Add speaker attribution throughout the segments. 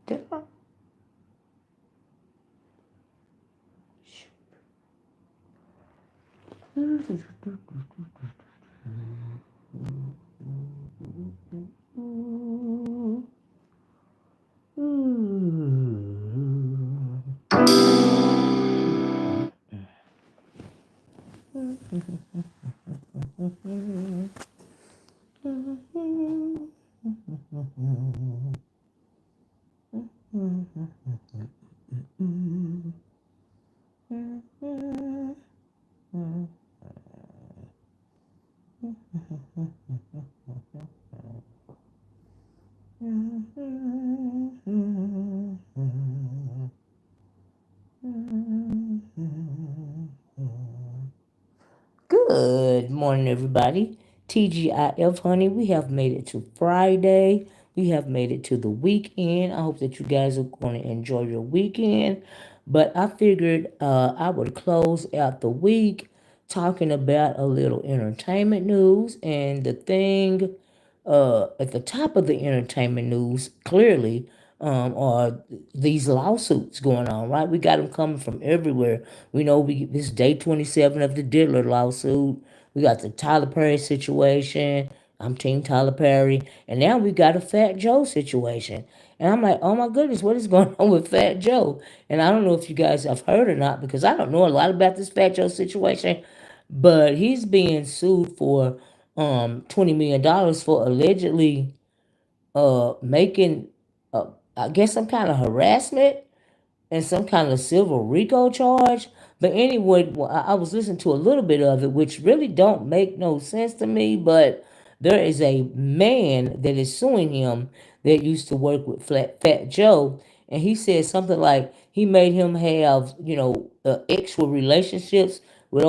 Speaker 1: Did I? Good morning, everybody. TGIF, honey. We have made it to Friday. We have made it to the weekend. I hope that you guys are going to enjoy your weekend. But I figured I would close out the week talking about a little entertainment news. And the thing at the top of the entertainment news, clearly, are these lawsuits going on, right? We got them coming from everywhere. We know this day 27 of the Diddler lawsuit. We got the Tyler Perry situation. I'm Team Tyler Perry. And now we got a Fat Joe situation. And I'm like, oh my goodness, what is going on with Fat Joe? And I don't know if you guys have heard or not, because I don't know a lot about this Fat Joe situation. But he's being sued for $20 million for allegedly making I guess some kind of harassment and some kind of civil RICO charge. But anyway, well, I was listening to a little bit of it, which really don't make no sense to me. But there is a man that is suing him that used to work with Fat Joe, and he said something like he made him have extra relationships with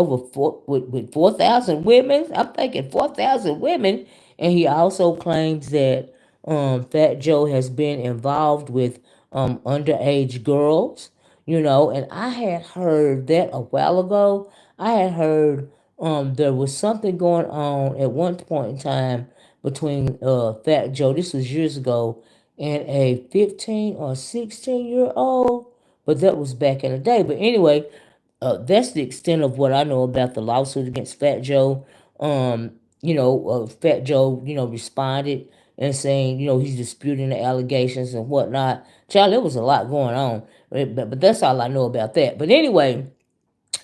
Speaker 1: with 4,000 women. I'm thinking 4,000 women, and he also claims that Fat Joe has been involved with underage girls, and I had heard that a while ago. I had heard there was something going on at one point in time between Fat Joe, this was years ago, and a 15 or 16-year old, but that was back in the day. But anyway, that's the extent of what I know about the lawsuit against Fat Joe. Fat Joe, responded and saying, he's disputing the allegations and whatnot. Child, there was a lot going on, but that's all I know about that. But anyway,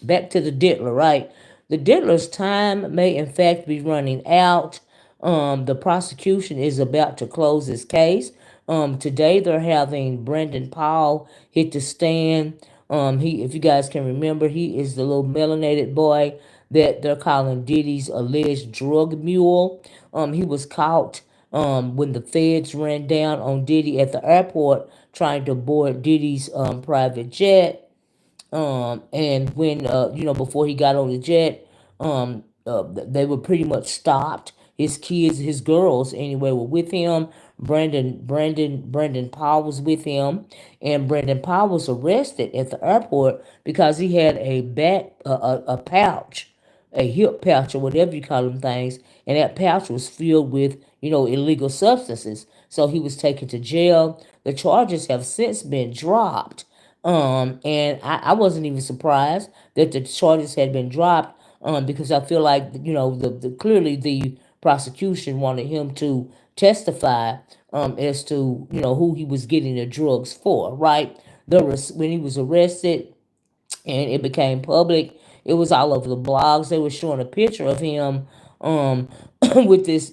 Speaker 1: back to the Diddler, right? The Diddler's time may in fact be running out. The prosecution is about to close this case. Today they're having Brendan Paul hit the stand. If you guys can remember, he is the little melanated boy that they're calling Diddy's alleged drug mule. He was caught when the feds ran down on Diddy at the airport trying to board Diddy's private jet. And when before he got on the jet, they were pretty much stopped. His kids, his girls anyway, were with him. Brandon Paul was with him, and Brandon Paul was arrested at the airport because he had a pouch, a hip pouch or whatever you call them things, and that pouch was filled with illegal substances. So he was taken to jail. The charges have since been dropped. And I wasn't even surprised that the charges had been dropped, because I feel like, the clearly the prosecution wanted him to testify as to, who he was getting the drugs for, right? When he was arrested, and it became public. It was all over the blogs. They were showing a picture of him with this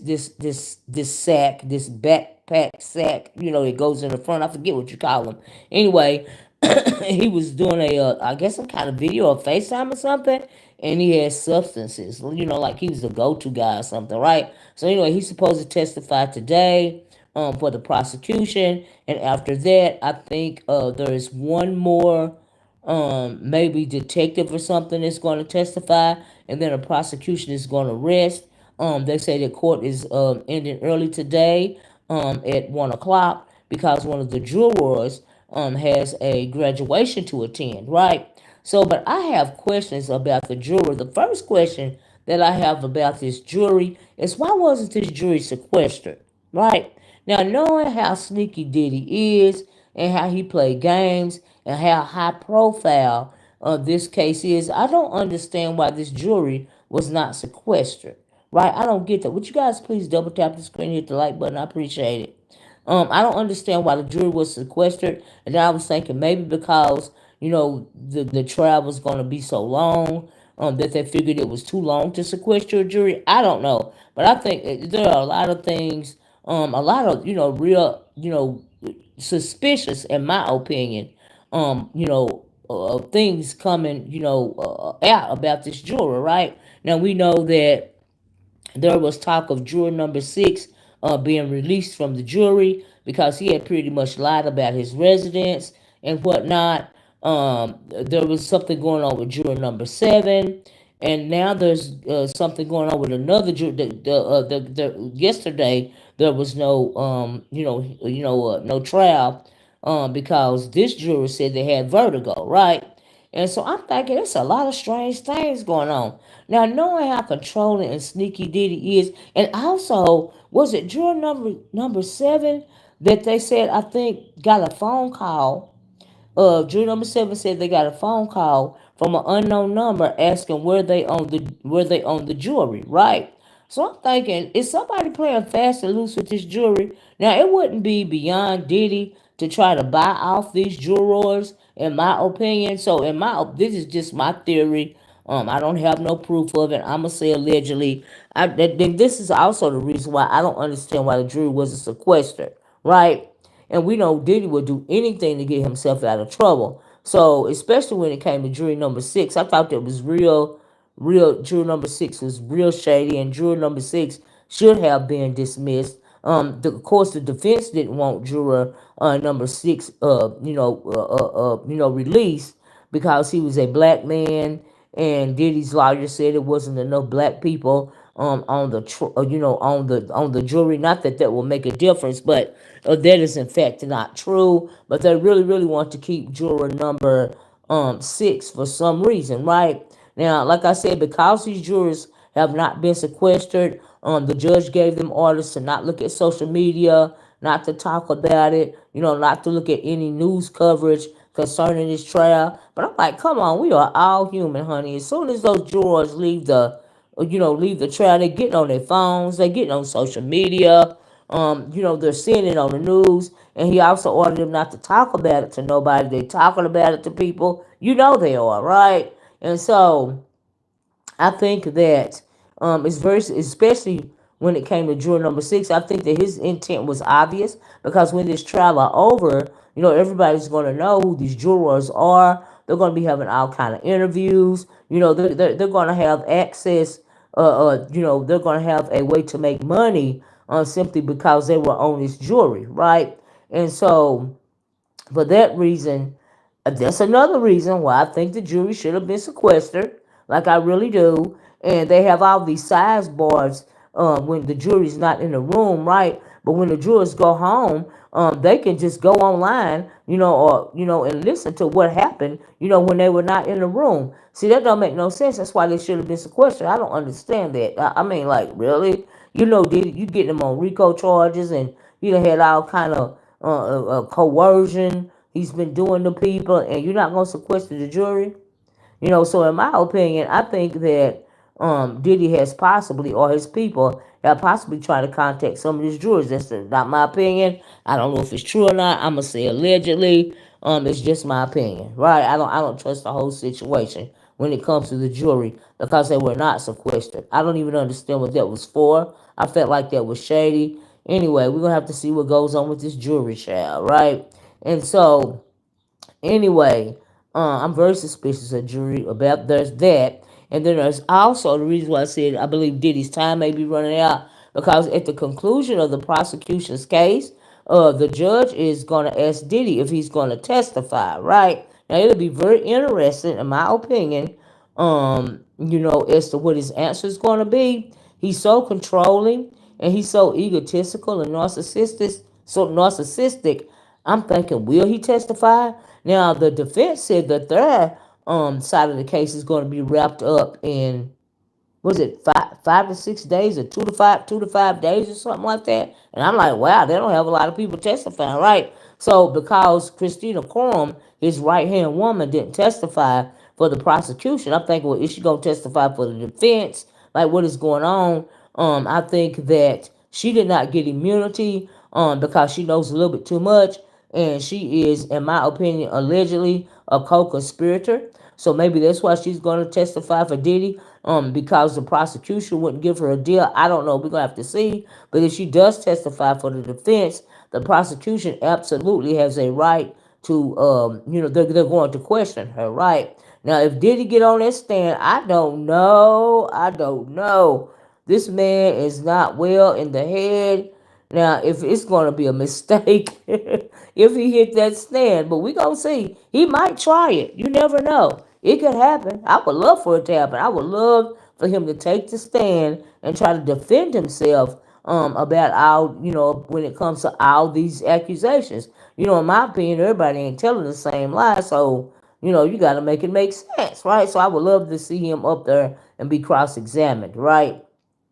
Speaker 1: sack, this backpack sack, it goes in the front. I forget what you call them. Anyway, he was doing I guess some kind of video or FaceTime or something, and he had substances, like he was the go-to guy or something, right? So anyway, he's supposed to testify today for the prosecution, and after that, I think there is one more maybe detective or something that's going to testify, and then a prosecution is going to rest. They say the court is ending early today at 1 o'clock because one of the jurors has a graduation to attend, right? So, but I have questions about the juror. The first question that I have about this jury is, why wasn't this jury sequestered, right? Now, knowing how sneaky Diddy is, and how he played games and how high profile this case is. I don't understand why this jury was not sequestered. Right? I don't get that. Would you guys please double tap the screen, hit the like button? I appreciate it. I don't understand why the jury was sequestered, and then I was thinking maybe because the trial was going to be so long, that they figured it was too long to sequester a jury. I don't know, but I think there are a lot of things, a lot of real suspicious, in my opinion, things coming out about this juror. Right now, we know that there was talk of juror number six being released from the jury because he had pretty much lied about his residence and whatnot. There was something going on with juror number seven, and now there's something going on with another juror. Yesterday there was no no trial because this juror said they had vertigo, right? And so I'm thinking there's a lot of strange things going on. Now, knowing how controlling and sneaky Diddy is, and also, was it juror number seven that they said, I think, got a phone call. Jury number seven said they got a phone call from an unknown number asking where they own the jewelry, right? So I'm thinking, is somebody playing fast and loose with this jewelry? Now it wouldn't be beyond Diddy to try to buy off these jurors, in my opinion. So this is just my theory. I don't have no proof of it. I'ma say allegedly. Then this is also the reason why I don't understand why the jury wasn't sequestered, right? And we know Diddy would do anything to get himself out of trouble. So, especially when it came to jury number six, I thought that was jury number six was real shady, and jury number six should have been dismissed. Of course, the defense didn't want juror number six, released because he was a black man, and Diddy's lawyer said it wasn't enough black people on the on the jury. Not that that will make a difference, but that is in fact not true. But they really want to keep juror number six for some reason, right? Now, like I said, because these jurors have not been sequestered, the judge gave them orders to not look at social media, not to talk about it, not to look at any news coverage concerning this trial. But I'm like, come on, we are all human, honey. As soon as those jurors leave the trial, they getting on their phones, they getting on social media. They're seeing it on the news, and he also ordered them not to talk about it to nobody. They talking about it to people. They are, right? And so I think that it's very, especially when it came to juror number six, I think that his intent was obvious because when this trial are over, everybody's going to know who these jurors are. They're going to be having all kind of interviews. They're going to have access. They're going to have a way to make money simply because they were on this jury, right? And so for that reason, that's another reason why I think the jury should have been sequestered, like I really do. And they have all these sideboards when the jury's not in the room, right? But when the jurors go home, they can just go online, and listen to what happened, when they were not in the room. See, that don't make no sense. That's why they should have been sequestered. I don't understand that. I mean, like, really? Did you get them on RICO charges, and had all kind of coercion he's been doing to people, and you're not going to sequester the jury? So in my opinion, I think that Diddy has possibly, or his people have possibly tried to contact some of these jurors. That's not my opinion. I don't know if it's true or not. I'm gonna say allegedly. It's just my opinion, right? I don't trust the whole situation when it comes to the jury because they were not sequestered. I don't even understand what that was for. I felt like that was shady. Anyway, we're gonna have to see what goes on with this jury trial, right? And so anyway, I'm very suspicious of jury about there's that. And then there's also the reason why I said I believe Diddy's time may be running out because at the conclusion of the prosecution's case, the judge is going to ask Diddy if he's going to testify, right? Now, it'll be very interesting, in my opinion, as to what his answer is going to be. He's so controlling and he's so egotistical and narcissistic. I'm thinking, will he testify? Now, the defense said that their side of the case is going to be wrapped up in, was it 5 to 6 days, or 2 to 5 days, or something like that. And I'm like, wow, they don't have a lot of people testifying, right? So because Christina Corum, his right hand woman, didn't testify for the prosecution, I'm thinking, well, is she gonna testify for the defense? Like, what is going on? I think that she did not get immunity because she knows a little bit too much, and she is, in my opinion, allegedly a co-conspirator. So maybe that's why she's going to testify for Diddy, because the prosecution wouldn't give her a deal. I don't know. We're going to have to see. But if she does testify for the defense, the prosecution absolutely has a right to, they're going to question her, right? Now, if Diddy get on that stand, I don't know. I don't know. This man is not well in the head. Now, if it's going to be a mistake, if he hit that stand, but we going to see. He might try it. You never know. It could happen. I would love for it to happen. I would love for him to take the stand and try to defend himself about all, when it comes to all these accusations. In my opinion, everybody ain't telling the same lie, so, you got to make it make sense, right? So I would love to see him up there and be cross-examined, right?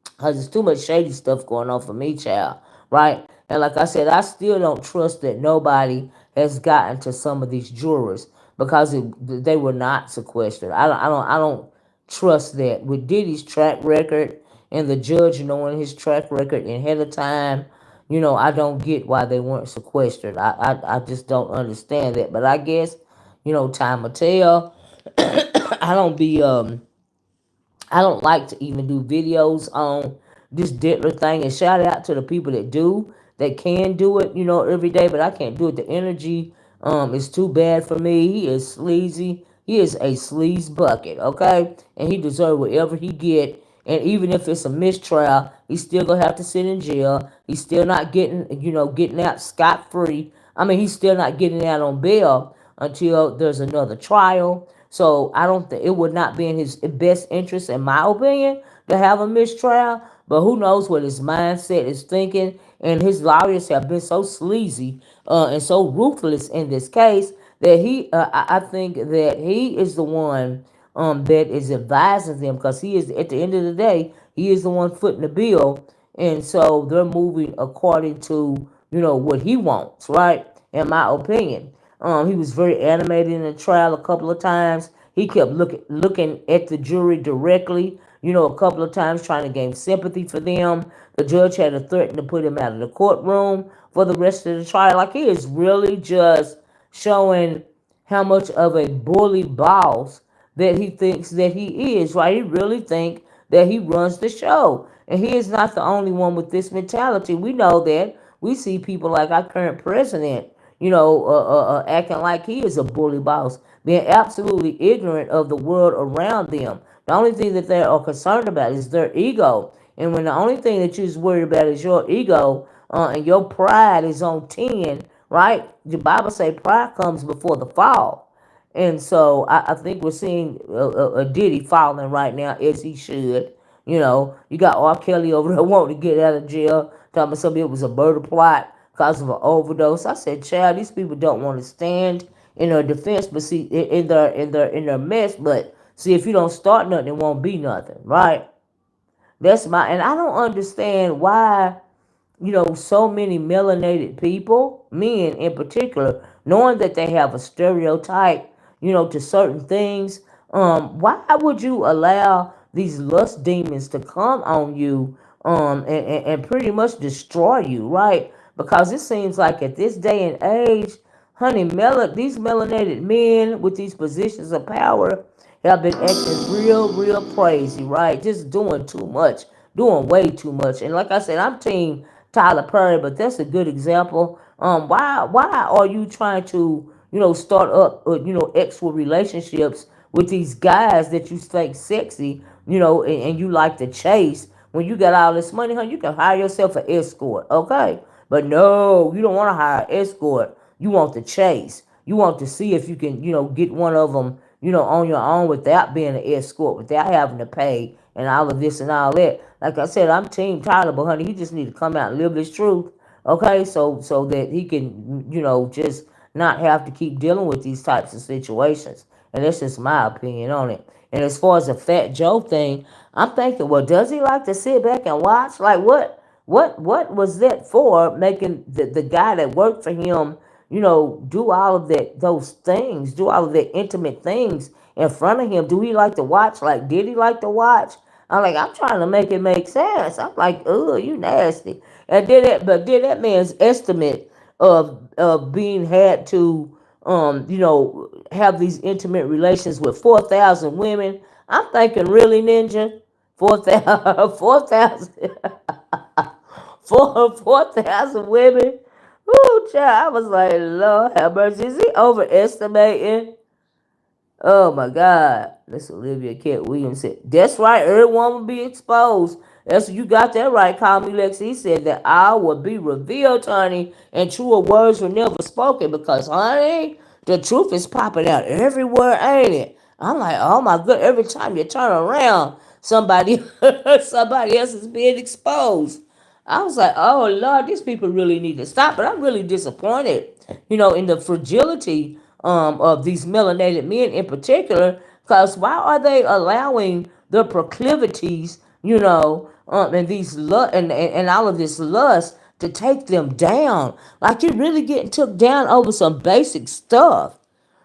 Speaker 1: Because there's too much shady stuff going on for me, child, right? And like I said, I still don't trust that nobody has gotten to some of these jurors because they were not sequestered. I don't trust that with Diddy's track record and the judge knowing his track record ahead of time. I don't get why they weren't sequestered. I just don't understand that. But I guess, time will tell. I don't be I don't like to even do videos on this Diddler thing. And shout out to the people that do, that can do it, every day. But I can't do it. The energy is too bad for me. He is sleazy. He is a sleaze bucket, okay? And he deserves whatever he get. And even if it's a mistrial, he's still gonna have to sit in jail. He's still not getting out scot free. I mean, he's still not getting out on bail until there's another trial. So I don't think it would not be in his best interest, in my opinion, to have a mistrial. But who knows what his mindset is thinking? And his lawyers have been so sleazy and so ruthless in this case that I think that he is the one that is advising them, because he is, at the end of the day, he is the one footing the bill, and so they're moving according to what he wants, right? In my opinion, he was very animated in the trial a couple of times. He kept looking at the jury directly, a couple of times, trying to gain sympathy for them. The judge had to threaten to put him out of the courtroom for the rest of the trial. Like, he is really just showing how much of a bully boss that he thinks that he is, right? He really think that he runs the show. And he is not the only one with this mentality. We know that. We see people like our current president, acting like he is a bully boss, being absolutely ignorant of the world around them. The only thing that they are concerned about is their ego. And when the only thing that you're worried about is your ego, and your pride is on 10, right? The Bible say pride comes before the fall. And so I think we're seeing a Diddy falling right now, as he should. You got R. Kelly over there wanting to get out of jail, talking about somebody it was a murder plot because of an overdose. I said, child, these people don't want to stand in their defense, but see, in their mess. But see, if you don't start nothing, it won't be nothing, right? And I don't understand why so many melanated people, men in particular, knowing that they have a stereotype, to certain things, why would you allow these lust demons to come on you, and pretty much destroy you, right? Because it seems like at this day and age, honey, these melanated men with these positions of power have been acting real, real crazy, right? Just doing too much, doing way too much. And like I said, I'm team Tyler Perry, but that's a good example. Why are you trying to start up actual relationships with these guys that you think sexy, and you like to chase? When you got all this money, you can hire yourself an escort, okay? But no, you don't want to hire an escort. You want to chase. You want to see if you can, get one of them, on your own without being an escort, without having to pay and all of this and all that. Like I said, I'm Team Tyler, but honey, he just need to come out and live his truth, okay? So that he can, just not have to keep dealing with these types of situations. And that's just my opinion on it. And as far as the Fat Joe thing, I'm thinking, well, does he like to sit back and watch? Like, what was that for? Making the guy that worked for him, do all of those things, do all of that intimate things in front of him. Do he like to watch? Like, did he like to watch? I'm like, I'm trying to make it make sense. I'm like, oh, you nasty. And did that man's estimate of being had to have these intimate relations with 4,000 women. I'm thinking, really, Ninja? 4,000, 4,000, 4,000 women? Ooh, child, I was like, Lord have mercy. Is he overestimating? Oh my God. That's Olivia Kent Williams said. That's right. Everyone will be exposed. That's you got that right. Call me Lex. He said that I will be revealed, honey, and truer words were never spoken because, honey, the truth is popping out everywhere, ain't it? I'm like, oh my God. Every time you turn around, somebody, somebody else is being exposed. I was like, oh Lord, these people really need to stop. But I'm really disappointed, in the fragility of these melanated men in particular, because why are they allowing the proclivities, and these and all of this lust to take them down? Like you're really getting took down over some basic stuff.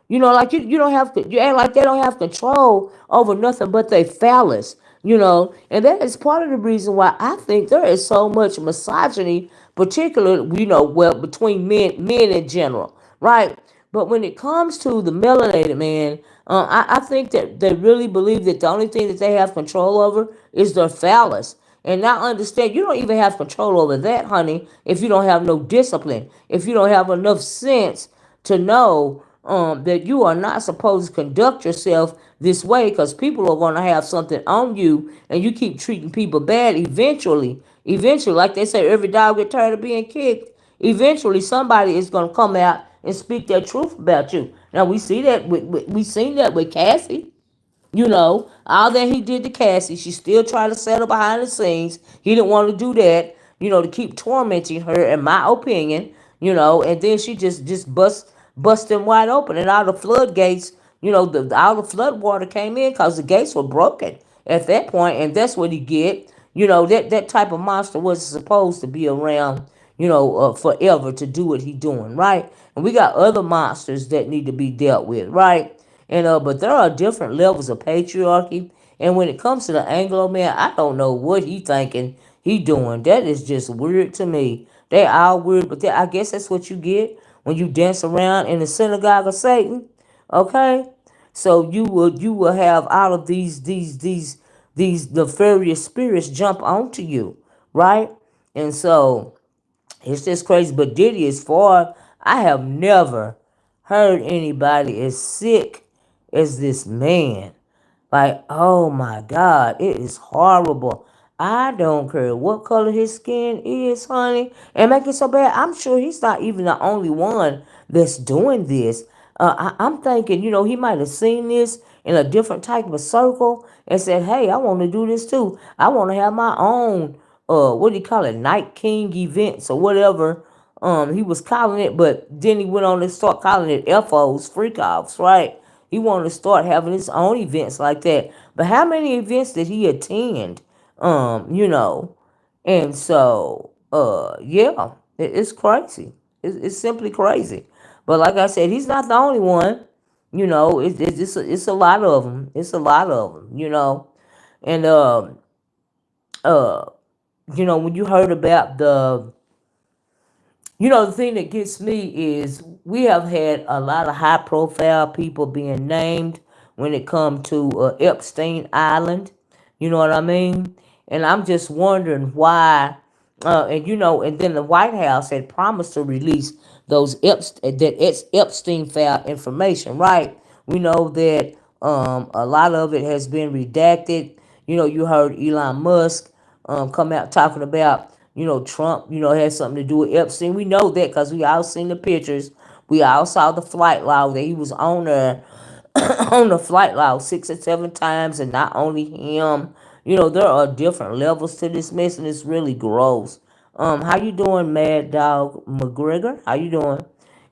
Speaker 1: Like you don't have to, you act like they don't have control over nothing but they phallus, and that is part of the reason why I think there is so much misogyny, particularly, well, between men in general, right? But when it comes to the melanated man, I think that they really believe that the only thing that they have control over is their phallus. And now understand, you don't even have control over that, honey, if you don't have no discipline, if you don't have enough sense to know that you are not supposed to conduct yourself this way because people are going to have something on you and you keep treating people bad eventually, like they say, every dog get tired of being kicked. Eventually, somebody is going to come out and speak their truth about you. Now, we seen that with Cassie. All that he did to Cassie, she still tried to settle behind the scenes. He didn't want to do that, to keep tormenting her, in my opinion, and then she just bust him wide open, and all the floodgates, all the flood water came in because the gates were broken at that point, and that's what he get. That type of monster wasn't supposed to be around, forever to do what he doing, right? And we got other monsters that need to be dealt with, right? And but there are different levels of patriarchy. And when it comes to the Anglo man, I don't know what he thinking he doing. That is just weird to me. They all weird, but I guess that's what you get when you dance around in the synagogue of Satan. Okay, so you will have all of these nefarious spirits jump onto you, right? And so it's just crazy. But Diddy is far. I have never heard anybody as sick as this man. Like, oh my God, it is horrible. I don't care what color his skin is, honey. And make it so bad, I'm sure he's not even the only one that's doing this. I'm thinking, he might have seen this in a different type of circle and said, hey, I want to do this too. I want to have my own, what do you call it, Night King events or whatever he was calling it. But then he went on to start calling it FOs, freak offs, right? He wanted to start having his own events like that. But how many events did he attend? And so, yeah, it's crazy. It's simply crazy. But like I said, he's not the only one. It's a lot of them. It's a lot of them. And uh, when you heard about the thing that gets me is we have had a lot of high profile people being named when it comes to Epstein Island. You know what I mean? And I'm just wondering why. And then the White House had promised to release those Epstein file information, right? We know that a lot of it has been redacted. You heard Elon Musk come out talking about, Trump, had something to do with Epstein. We know that because we all seen the pictures. We all saw the flight log that he was on there on the flight log 6 or 7 times, and not only him. There are different levels to this mess, and it's really gross. How you doing, Mad Dog McGregor? How you doing?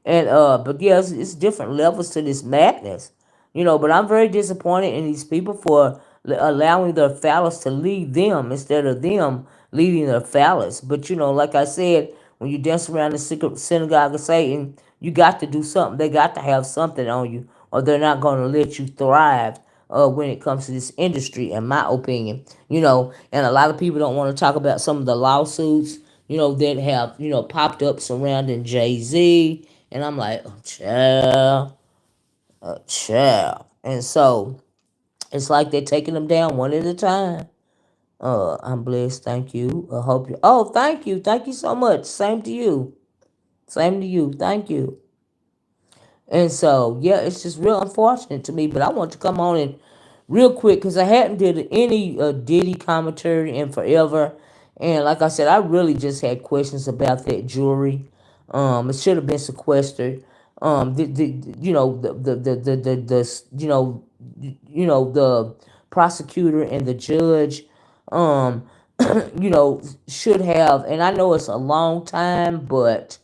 Speaker 1: And but yeah, it's different levels to this madness. But I'm very disappointed in these people for allowing their phallus to lead them instead of them leading their phallus. But like I said, when you dance around the synagogue of Satan, you got to do something. They got to have something on you, or they're not going to let you thrive. When it comes to this industry, in my opinion, and a lot of people don't want to talk about some of the lawsuits, that have popped up surrounding Jay-Z, and I'm like, oh, child, child, and so it's like they're taking them down one at a time. I'm blessed. Thank you. I hope you. Oh, thank you. Thank you so much. Same to you. Same to you. Thank you. And so, yeah, it's just real unfortunate to me. But I want to come on and real quick because I hadn't did any Diddy commentary in forever. And like I said, I really just had questions about that jewelry. It should have been sequestered. The prosecutor and the judge, um, should have. And I know it's a long time, but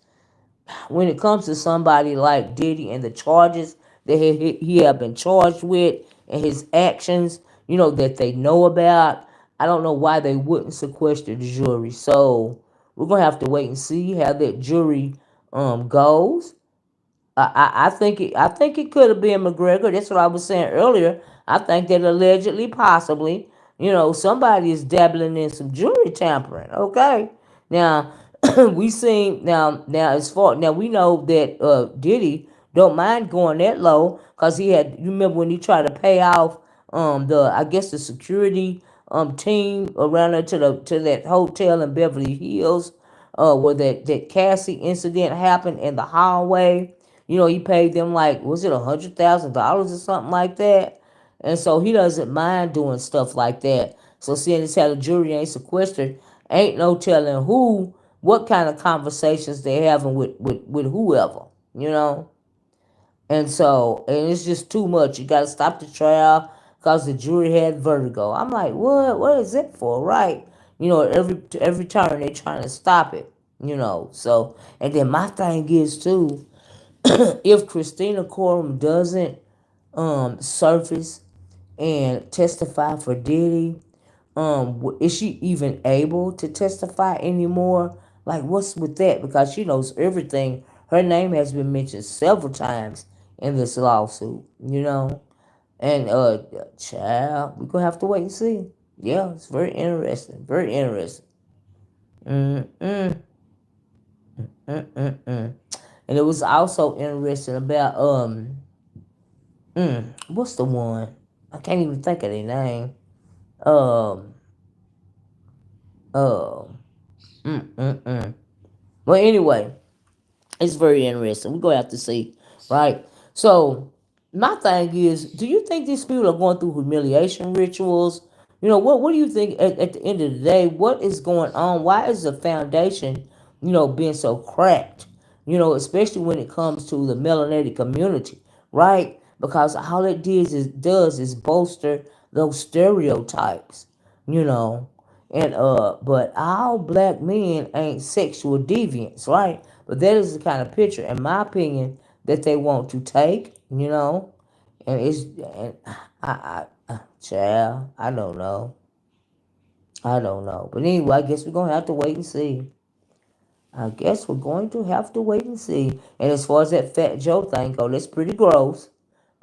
Speaker 1: when it comes to somebody like Diddy and the charges that he have been charged with and his actions, that they know about, I don't know why they wouldn't sequester the jury. So we're gonna have to wait and see how that jury goes. I think it could have been McGregor. That's what I was saying earlier. I think that allegedly, possibly, somebody is dabbling in some jewelry tampering. Okay, now we seen now as far now we know that Diddy don't mind going that low because he had. You remember when he tried to pay off the I guess the security team around there to that hotel in Beverly Hills where that Cassie incident happened in the hallway. He paid them like, was it $100,000 or something like that? And so he doesn't mind doing stuff like that. So seeing as how the jury ain't sequestered, ain't no telling what kind of conversations they having with whoever, you know? And it's just too much. You got to stop the trial because the jury had vertigo. I'm like, what? What is it for, right? Every turn they trying to stop it, So, and then my thing is too, if Christina Corum doesn't surface and testify for Diddy, is she even able to testify anymore? Like, what's with that? Because she knows everything. Her name has been mentioned several times in this lawsuit, And child, we're gonna have to wait and see. Yeah, it's very interesting. Very interesting. Mm-mm. Mm-mm-mm. And it was also interesting about what's the one? I can't even think of their name. Um um Well, anyway, it's very interesting. We're gonna have to see, right? So my thing is, do you think these people are going through humiliation rituals? What do you think at the end of the day, what is going on? Why is the foundation, being so cracked? Especially when it comes to the melanated community, right? Because all it does is bolster those stereotypes, you know. But all black men ain't sexual deviants, right? But that is the kind of picture, in my opinion, that they want to take, And child, I don't know. I don't know. But anyway, I guess we're gonna have to wait and see. I guess we're going to have to wait and see. And as far as that Fat Joe thing go, that's pretty gross.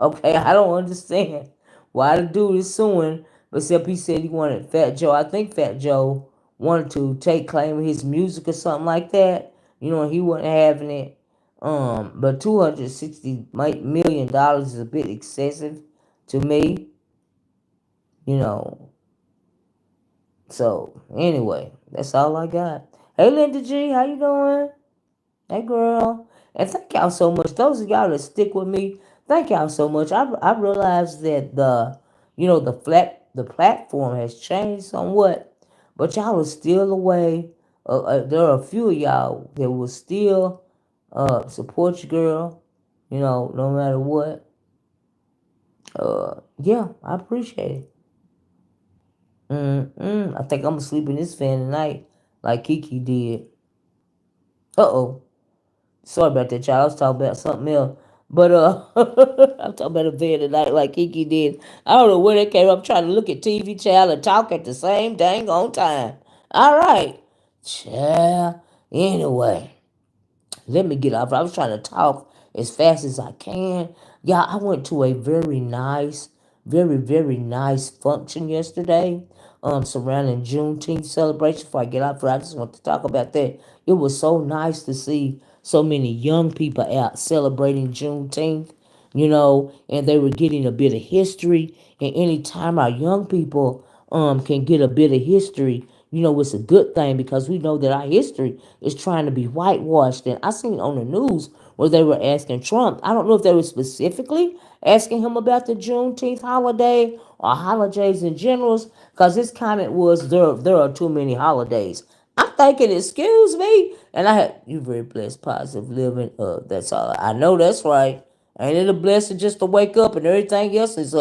Speaker 1: Okay, I don't understand why the dude is suing, but except he said he wanted Fat Joe. I think Fat Joe wanted to take claim of his music or something like that. And he wasn't having it. But $260 million is a bit excessive to me. You know. So anyway, that's all I got. Hey Linda G, how you doing? Hey, girl. And thank y'all so much. Those of y'all that stick with me, thank y'all so much. I realized that the platform has changed somewhat, but y'all are still away. There are a few of y'all that will still support your girl, no matter what. Yeah, I appreciate it. I think I'm gonna sleep in this fan tonight, like Kiki did. Uh oh. Sorry about that, y'all. I was talking about something else. But I'm talking about a day tonight like Kiki did. I don't know where they came up trying to look at TV channel and talk at the same dang on time. All right. Child. Anyway, let me get off. I was trying to talk as fast as I can. Yeah, I went to a very nice, very nice function yesterday, surrounding Juneteenth celebration. Before I get off, I just want to talk about that. It was so nice to see so many young people out celebrating Juneteenth, and they were getting a bit of history. And anytime our young people can get a bit of history, it's a good thing because we know that our history is trying to be whitewashed. And I seen on the news where they were asking Trump, I don't know if they were specifically asking him about the Juneteenth holiday or holidays in general, because his comment was there are too many holidays. I'm thinking, excuse me, and I had you very blessed, positive living. That's all I know. That's right. Ain't it a blessing just to wake up and everything else is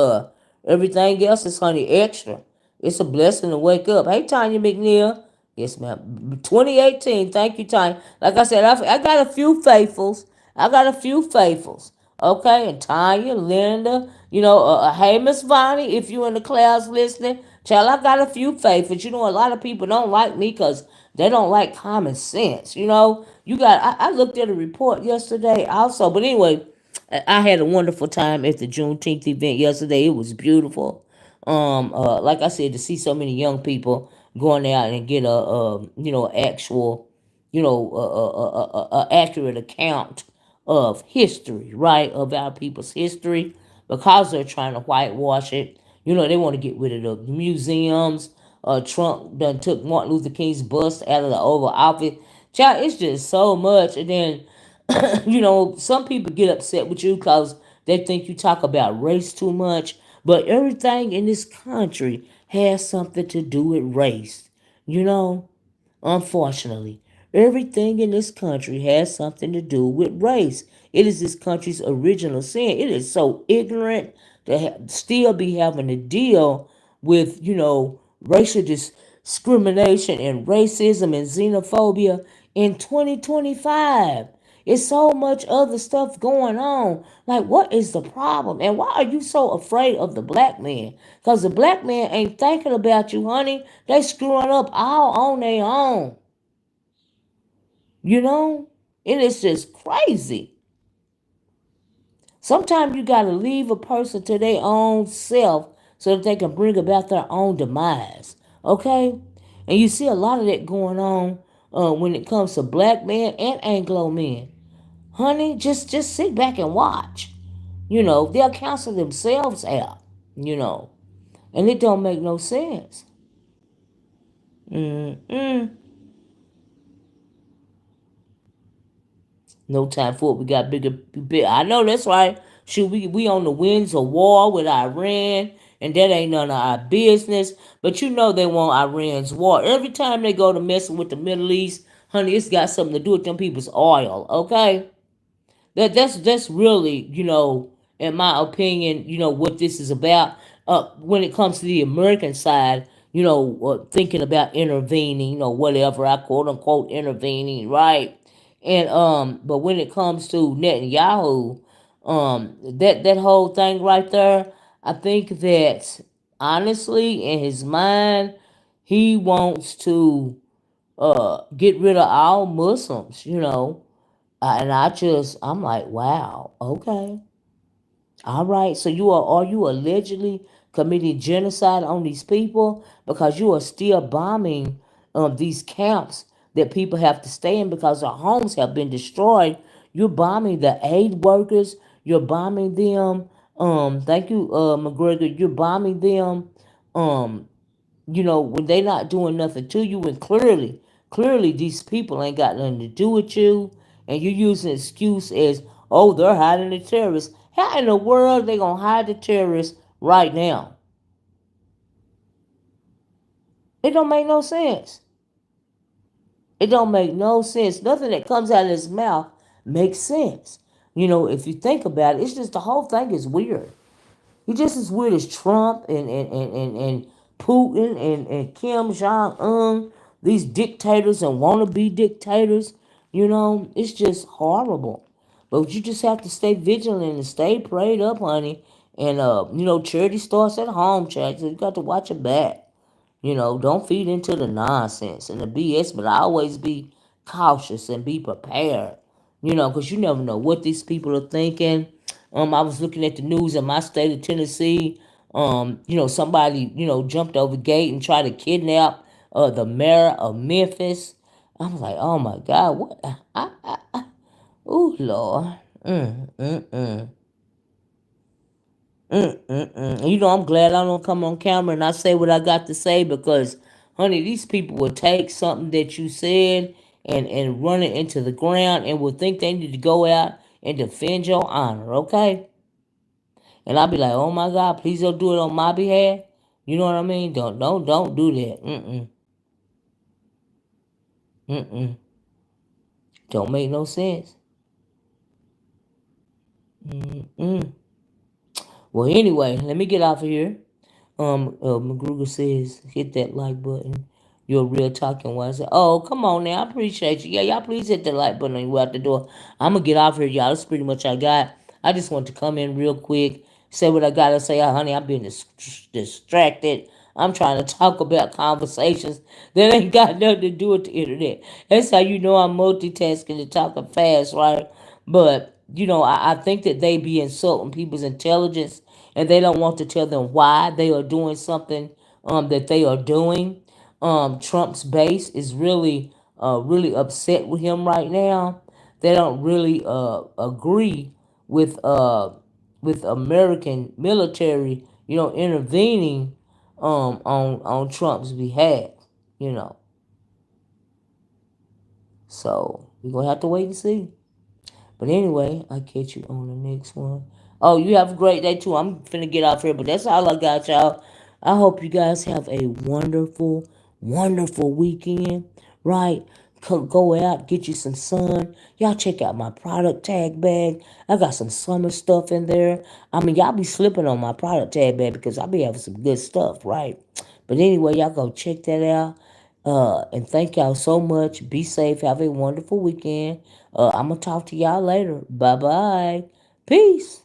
Speaker 1: honey extra. It's a blessing to wake up. Hey, Tanya McNeil. Yes, ma'am. 2018. Thank you, Tanya. Like I said, I got a few faithfuls. I got a few faithfuls. Okay, and Tanya, Linda, hey, Miss Vonnie, if you in the class listening, child, I got a few faithfuls. A lot of people don't like me because they don't like common sense. I looked at a report yesterday also, but anyway, I had a wonderful time at the Juneteenth event yesterday. It was beautiful. Like I said, to see so many young people going out and get actual, accurate account of history, right, of our people's history, because they're trying to whitewash it. They want to get rid of the museums. Trump done took Martin Luther King's bust out of the Oval Office. Child, it's just so much. And then some people get upset with you because they think you talk about race too much. But everything in this country has something to do with race. You know, Unfortunately, everything in this country has something to do with race. It is this country's original sin. It is so ignorant to still be having to deal with, racial discrimination and racism and xenophobia in 2025. It's so much other stuff going on. Like, what is the problem? And why are you so afraid of the black man? Because the black man ain't thinking about you, honey. They screwing up all on their own. You know? And it's just crazy. Sometimes you got to leave a person to their own self so that they can bring about their own demise. Okay? And you see a lot of that going on when it comes to black men and Anglo men. Honey, just sit back and watch. They'll cancel themselves out, and it don't make no sense. Mm-mm. No time for it. We got bigger. I know that's right. Shoot, we on the winds of war with Iran, and that ain't none of our business. But they want Iran's war. Every time they go to messing with the Middle East, honey, it's got something to do with them people's oil, okay? That's really, in my opinion, what this is about. When it comes to the American side, thinking about intervening, whatever I quote unquote intervening, right? And but when it comes to Netanyahu, that whole thing right there, I think that honestly, in his mind, he wants to get rid of all Muslims. And I'm like, wow, okay. All right. So are you allegedly committing genocide on these people because you are still bombing these camps that people have to stay in because their homes have been destroyed. You're bombing the aid workers. You're bombing them. Thank you, McGregor. You're bombing them. Um, when they not doing nothing to you, and clearly these people ain't got nothing to do with you, and you're using an excuse as, oh, they're hiding the terrorists. How in the world they gonna hide the terrorists right now? It don't make no sense. It don't make no sense. Nothing that comes out of his mouth makes sense. If you think about it, it's just the whole thing is weird. He just as weird as Trump and Putin and Kim Jong Un, these dictators and wannabe dictators. It's just horrible. But you just have to stay vigilant and stay prayed up, honey. And charity starts at home, child. So you got to watch your back. Don't feed into the nonsense and the BS, but always be cautious and be prepared. Because you never know what these people are thinking. I was looking at the news in my state of Tennessee. Somebody, jumped over the gate and tried to kidnap the mayor of Memphis. I was like, oh my God, what? Oh Lord. Mm, mm, mm. Mm-mm-mm. I'm glad I don't come on camera and I say what I got to say because, honey, these people will take something that you said and run it into the ground and will think they need to go out and defend your honor, okay? And I'll be like, oh my God, please don't do it on my behalf. You know what I mean? Don't do that. Mm-mm. Don't make no sense. Mm-mm. Well, anyway, let me get off of here. McGruger says, hit that like button. You're a real talking one. I said, oh, come on now. I appreciate you. Yeah, y'all please hit that like button when you out the door. I'm going to get off here, y'all. That's pretty much I got. I just want to come in real quick, say what I got to say. Honey, I've been distracted. I'm trying to talk about conversations that ain't got nothing to do with the internet. That's how you know I'm multitasking and talking fast, right? But, I think that they be insulting people's intelligence and they don't want to tell them why they are doing something that they are doing. Trump's base is really upset with him right now. They don't really agree with American military, intervening on Trump's behalf. You know, so we're gonna have to wait and see. But anyway, I'll catch you on the next one. Oh, you have a great day too. I'm finna get off here, but that's all I got, y'all. I hope you guys have a wonderful, wonderful weekend. Right? Go out, get you some sun. Y'all check out my product tag bag. I got some summer stuff in there. I mean, y'all be slipping on my product tag bag because I be having some good stuff, right? But anyway, y'all go check that out. And thank y'all so much. Be safe. Have a wonderful weekend. I'm going to talk to y'all later. Bye bye. Peace.